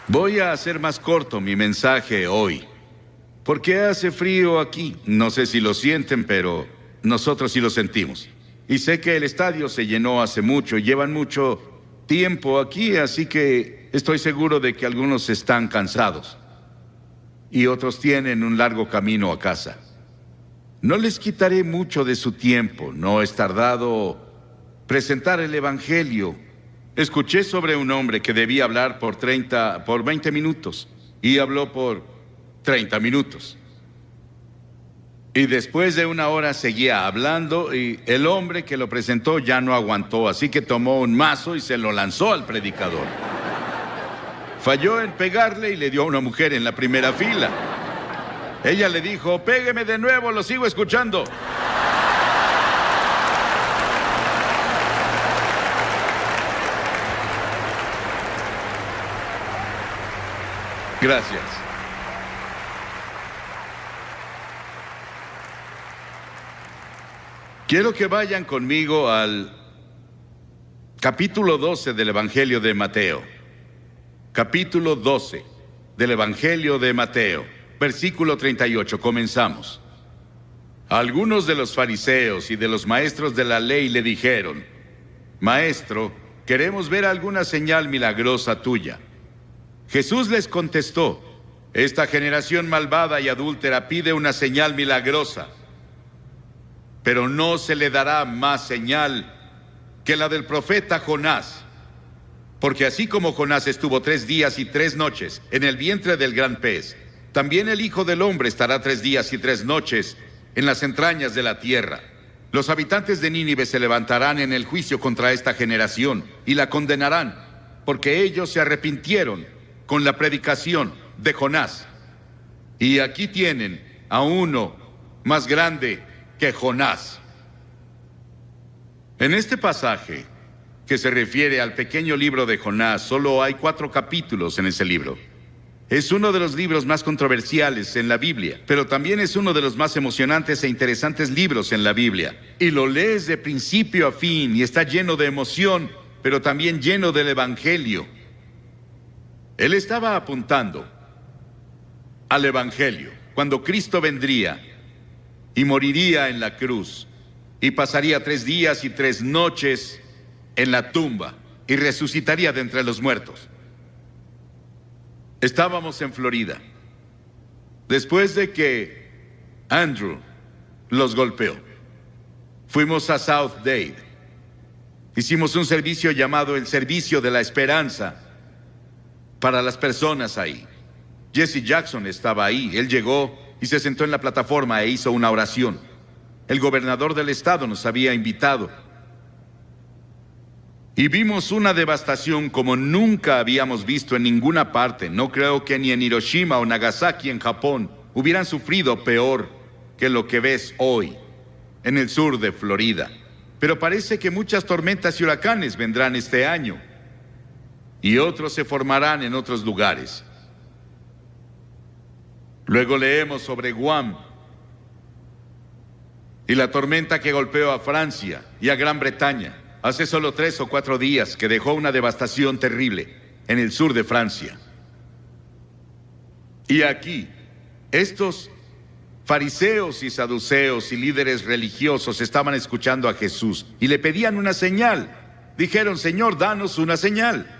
Voy a hacer más corto mi mensaje hoy, porque hace frío aquí. No sé si lo sienten, pero nosotros sí lo sentimos. Y sé que el estadio se llenó hace mucho y llevan mucho tiempo aquí, así que estoy seguro de que algunos están cansados y otros tienen un largo camino a casa. No les quitaré mucho de su tiempo. No es tardado presentar el Evangelio. Escuché sobre un hombre que debía hablar por 20 minutos y habló por 30 minutos. Y después de una hora seguía hablando y el hombre que lo presentó ya no aguantó, así que tomó un mazo y se lo lanzó al predicador. Falló en pegarle y le dio a una mujer en la primera fila. Ella le dijo: "Pégueme de nuevo, lo sigo escuchando". Gracias. Quiero que vayan conmigo al capítulo 12 del Evangelio de Mateo. Capítulo 12 del Evangelio de Mateo, versículo 38. Comenzamos. Algunos de los fariseos y de los maestros de la ley le dijeron: "Maestro, queremos ver alguna señal milagrosa tuya". Jesús les contestó: "Esta generación malvada y adúltera pide una señal milagrosa, pero no se le dará más señal que la del profeta Jonás. Porque así como Jonás estuvo 3 días y 3 noches en el vientre del gran pez, también el Hijo del Hombre estará 3 días y 3 noches en las entrañas de la tierra. Los habitantes de Nínive se levantarán en el juicio contra esta generación y la condenarán, porque ellos se arrepintieron con la predicación de Jonás. Y aquí tienen a uno más grande que Jonás". En este pasaje, que se refiere al pequeño libro de Jonás, solo hay 4 capítulos en ese libro. Es uno de los libros más controversiales en la Biblia, pero también es uno de los más emocionantes e interesantes libros en la Biblia. Y lo lees de principio a fin y está lleno de emoción, pero también lleno del Evangelio. Él estaba apuntando al Evangelio, cuando Cristo vendría y moriría en la cruz y pasaría 3 días y 3 noches en la tumba y resucitaría de entre los muertos. Estábamos en Florida después de que Andrew los golpeó. Fuimos a South Dade. Hicimos un servicio llamado el Servicio de la Esperanza para las personas ahí. Jesse Jackson estaba ahí. Él llegó y se sentó en la plataforma e hizo una oración. El gobernador del estado nos había invitado. Y vimos una devastación como nunca habíamos visto en ninguna parte. No creo que ni en Hiroshima o Nagasaki en Japón hubieran sufrido peor que lo que ves hoy en el sur de Florida. Pero parece que muchas tormentas y huracanes vendrán este año y otros se formarán en otros lugares. Luego leemos sobre Guam y la tormenta que golpeó a Francia y a Gran Bretaña hace solo 3 o 4 días, que dejó una devastación terrible en el sur de Francia. Y aquí, estos fariseos y saduceos y líderes religiosos estaban escuchando a Jesús y le pedían una señal. Dijeron: "Señor, danos una señal.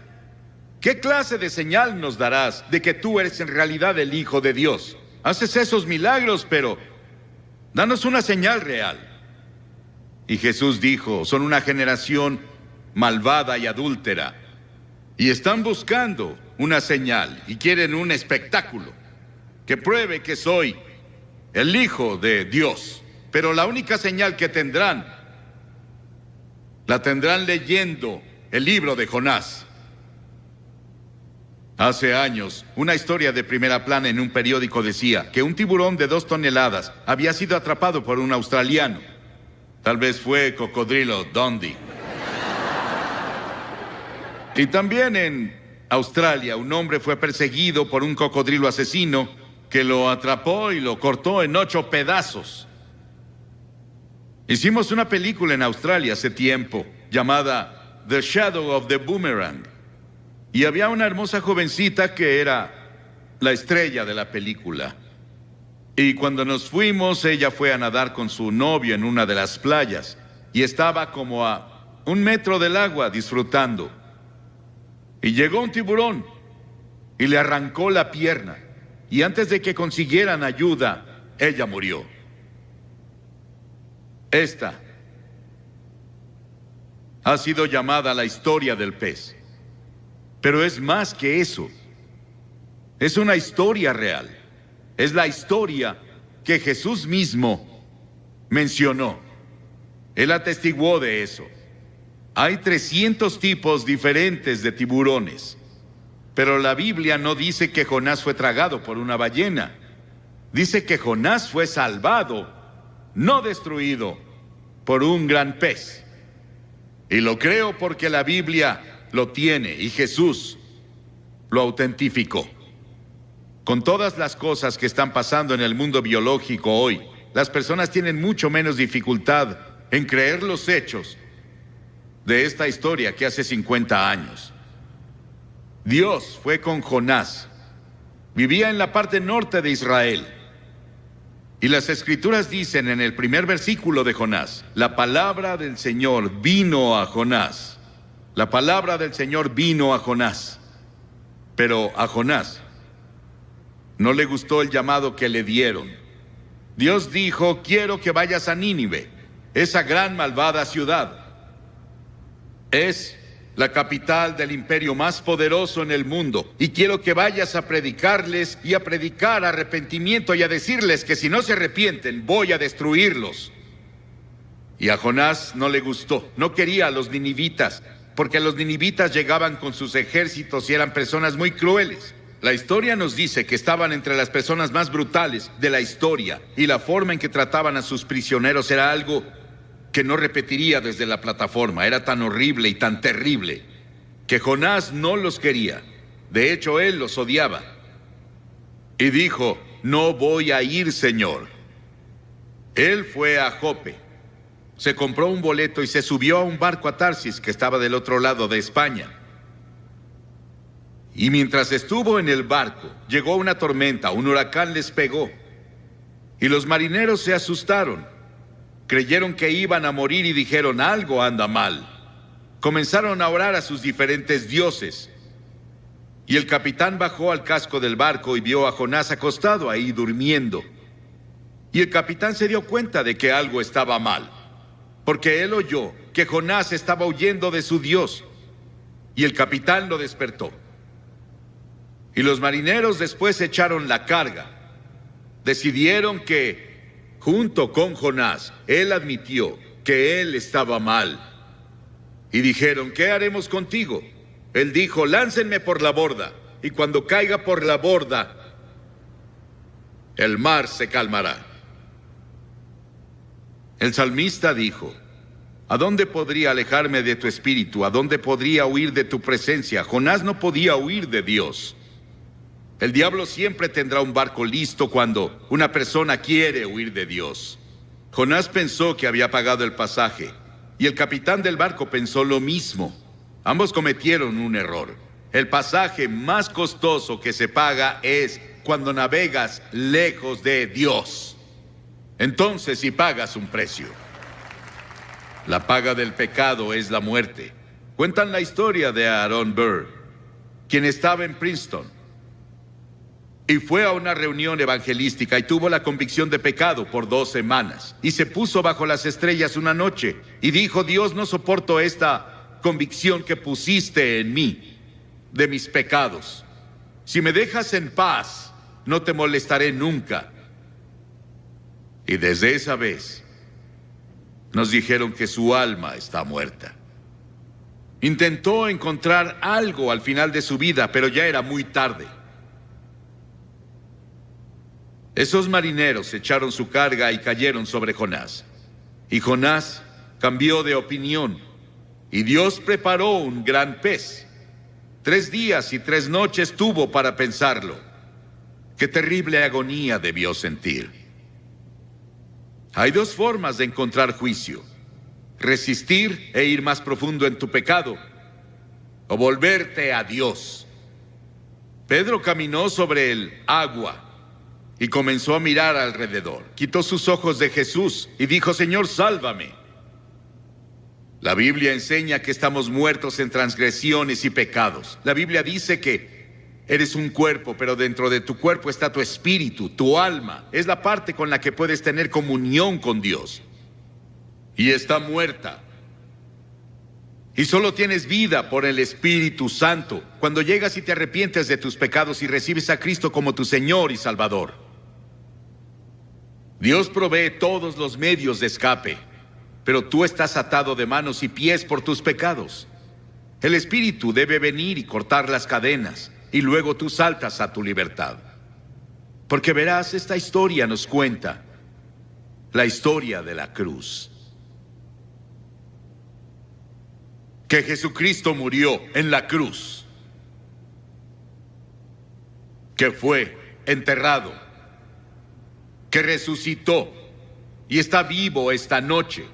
¿Qué clase de señal nos darás de que tú eres en realidad el Hijo de Dios? Haces esos milagros, pero danos una señal real". Y Jesús dijo: "Son una generación malvada y adúltera, y están buscando una señal y quieren un espectáculo que pruebe que soy el Hijo de Dios. Pero la única señal que tendrán, la tendrán leyendo el libro de Jonás". Hace años, una historia de primera plana en un periódico decía que un tiburón de 2 toneladas había sido atrapado por un australiano. Tal vez fue Cocodrilo Dundee. Y también en Australia, un hombre fue perseguido por un cocodrilo asesino que lo atrapó y lo cortó en 8 pedazos. Hicimos una película en Australia hace tiempo llamada The Shadow of the Boomerang. Y había una hermosa jovencita que era la estrella de la película. Y cuando nos fuimos, ella fue a nadar con su novio en una de las playas. Y estaba como a 1 metro del agua disfrutando. Y llegó un tiburón y le arrancó la pierna. Y antes de que consiguieran ayuda, ella murió. Esta ha sido llamada la historia del pez. Pero es más que eso. Es una historia real. Es la historia que Jesús mismo mencionó. Él atestiguó de eso. Hay 300 tipos diferentes de tiburones. Pero la Biblia no dice que Jonás fue tragado por una ballena. Dice que Jonás fue salvado, no destruido, por un gran pez. Y lo creo porque la Biblia lo tiene y Jesús lo autentificó. Con todas las cosas que están pasando en el mundo biológico hoy, las personas tienen mucho menos dificultad en creer los hechos de esta historia que hace 50 años. Dios fue con Jonás. Vivía en la parte norte de Israel. Y las Escrituras dicen en el primer versículo de Jonás: la palabra del Señor vino a Jonás. La palabra del Señor vino a Jonás. Pero a Jonás no le gustó el llamado que le dieron. Dios dijo: quiero que vayas a Nínive, esa gran malvada ciudad. Es la capital del imperio más poderoso en el mundo, y quiero que vayas a predicarles y a predicar arrepentimiento y a decirles que si no se arrepienten, voy a destruirlos. Y a Jonás no le gustó, no quería a los ninivitas, porque los ninivitas llegaban con sus ejércitos y eran personas muy crueles. La historia nos dice que estaban entre las personas más brutales de la historia, y la forma en que trataban a sus prisioneros era algo que no repetiría desde la plataforma. Era tan horrible y tan terrible que Jonás no los quería. De hecho, él los odiaba. Y dijo: no voy a ir, Señor. Él fue a Jope, se compró un boleto y se subió a un barco a Tarsis, que estaba del otro lado de España. Y mientras estuvo en el barco, llegó una tormenta, un huracán les pegó. Y los marineros se asustaron. Creyeron que iban a morir y dijeron: algo anda mal. Comenzaron a orar a sus diferentes dioses. Y el capitán bajó al casco del barco y vio a Jonás acostado ahí durmiendo. Y el capitán se dio cuenta de que algo estaba mal, porque él oyó que Jonás estaba huyendo de su Dios. Y el capitán lo despertó. Y los marineros después echaron la carga. Decidieron que, junto con Jonás, él admitió que él estaba mal. Y dijeron: ¿qué haremos contigo? Él dijo: láncenme por la borda, y cuando caiga por la borda, el mar se calmará. El salmista dijo: ¿a dónde podría alejarme de tu espíritu? ¿A dónde podría huir de tu presencia? Jonás no podía huir de Dios. El diablo siempre tendrá un barco listo cuando una persona quiere huir de Dios. Jonás pensó que había pagado el pasaje, y el capitán del barco pensó lo mismo. Ambos cometieron un error. El pasaje más costoso que se paga es cuando navegas lejos de Dios. Entonces sí pagas un precio. La paga del pecado es la muerte. Cuentan la historia de Aaron Burr, quien estaba en Princeton y fue a una reunión evangelística y tuvo la convicción de pecado por 2 semanas. Y se puso bajo las estrellas una noche y dijo: Dios, no soporto esta convicción que pusiste en mí de mis pecados. Si me dejas en paz, no te molestaré nunca. Y desde esa vez nos dijeron que su alma está muerta. Intentó encontrar algo al final de su vida, pero ya era muy tarde. Esos marineros echaron su carga y cayeron sobre Jonás. Y Jonás cambió de opinión, y Dios preparó un gran pez. 3 días y 3 noches tuvo para pensarlo. Qué terrible agonía debió sentir. Hay 2 formas de encontrar juicio: resistir e ir más profundo en tu pecado, o volverte a Dios. Pedro caminó sobre el agua y comenzó a mirar alrededor. Quitó sus ojos de Jesús y dijo: Señor, sálvame. La Biblia enseña que estamos muertos en transgresiones y pecados. La Biblia dice que eres un cuerpo, pero dentro de tu cuerpo está tu espíritu, tu alma. Es la parte con la que puedes tener comunión con Dios. Y está muerta. Y solo tienes vida por el Espíritu Santo cuando llegas y te arrepientes de tus pecados y recibes a Cristo como tu Señor y Salvador. Dios provee todos los medios de escape, pero tú estás atado de manos y pies por tus pecados. El Espíritu debe venir y cortar las cadenas, y luego tú saltas a tu libertad. Porque verás, esta historia nos cuenta la historia de la cruz. Que Jesucristo murió en la cruz, que fue enterrado, que resucitó y está vivo esta noche.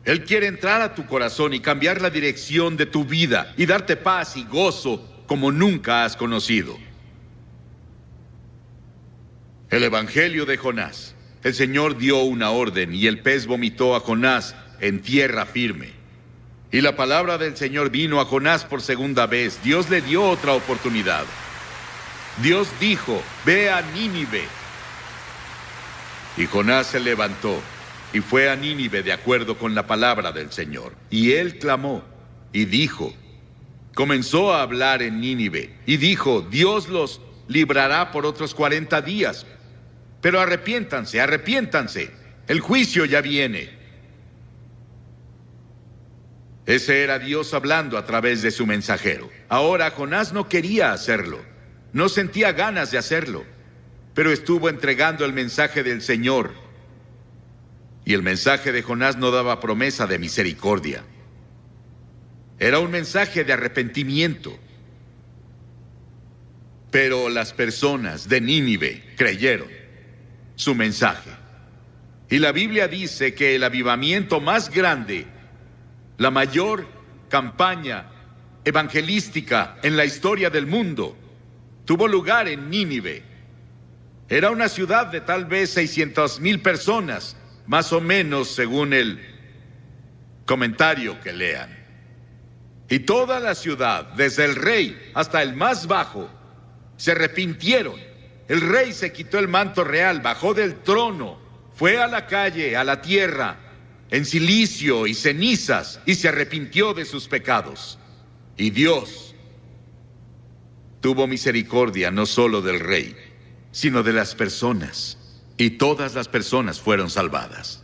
Él quiere entrar a tu corazón y cambiar la dirección de tu vida y darte paz y gozo como nunca has conocido. El Evangelio de Jonás. El Señor dio una orden y el pez vomitó a Jonás en tierra firme. Y la palabra del Señor vino a Jonás por segunda vez. Dios le dio otra oportunidad. Dios dijo: ve a Nínive. Y Jonás se levantó y fue a Nínive de acuerdo con la palabra del Señor. Y él clamó y dijo, comenzó a hablar en Nínive y dijo: Dios los librará por otros 40 días. Pero arrepiéntanse, arrepiéntanse. El juicio ya viene. Ese era Dios hablando a través de su mensajero. Ahora Jonás no quería hacerlo. No sentía ganas de hacerlo. Pero estuvo entregando el mensaje del Señor. Y el mensaje de Jonás no daba promesa de misericordia. Era un mensaje de arrepentimiento. Pero las personas de Nínive creyeron su mensaje. Y la Biblia dice que el avivamiento más grande, la mayor campaña evangelística en la historia del mundo, tuvo lugar en Nínive. Era una ciudad de tal vez 600,000 personas, más o menos según el comentario que lean. Y toda la ciudad, desde el rey hasta el más bajo, se arrepintieron. El rey se quitó el manto real, bajó del trono, fue a la calle, a la tierra, en cilicio y cenizas, y se arrepintió de sus pecados. Y Dios tuvo misericordia no solo del rey, sino de las personas, y todas las personas fueron salvadas.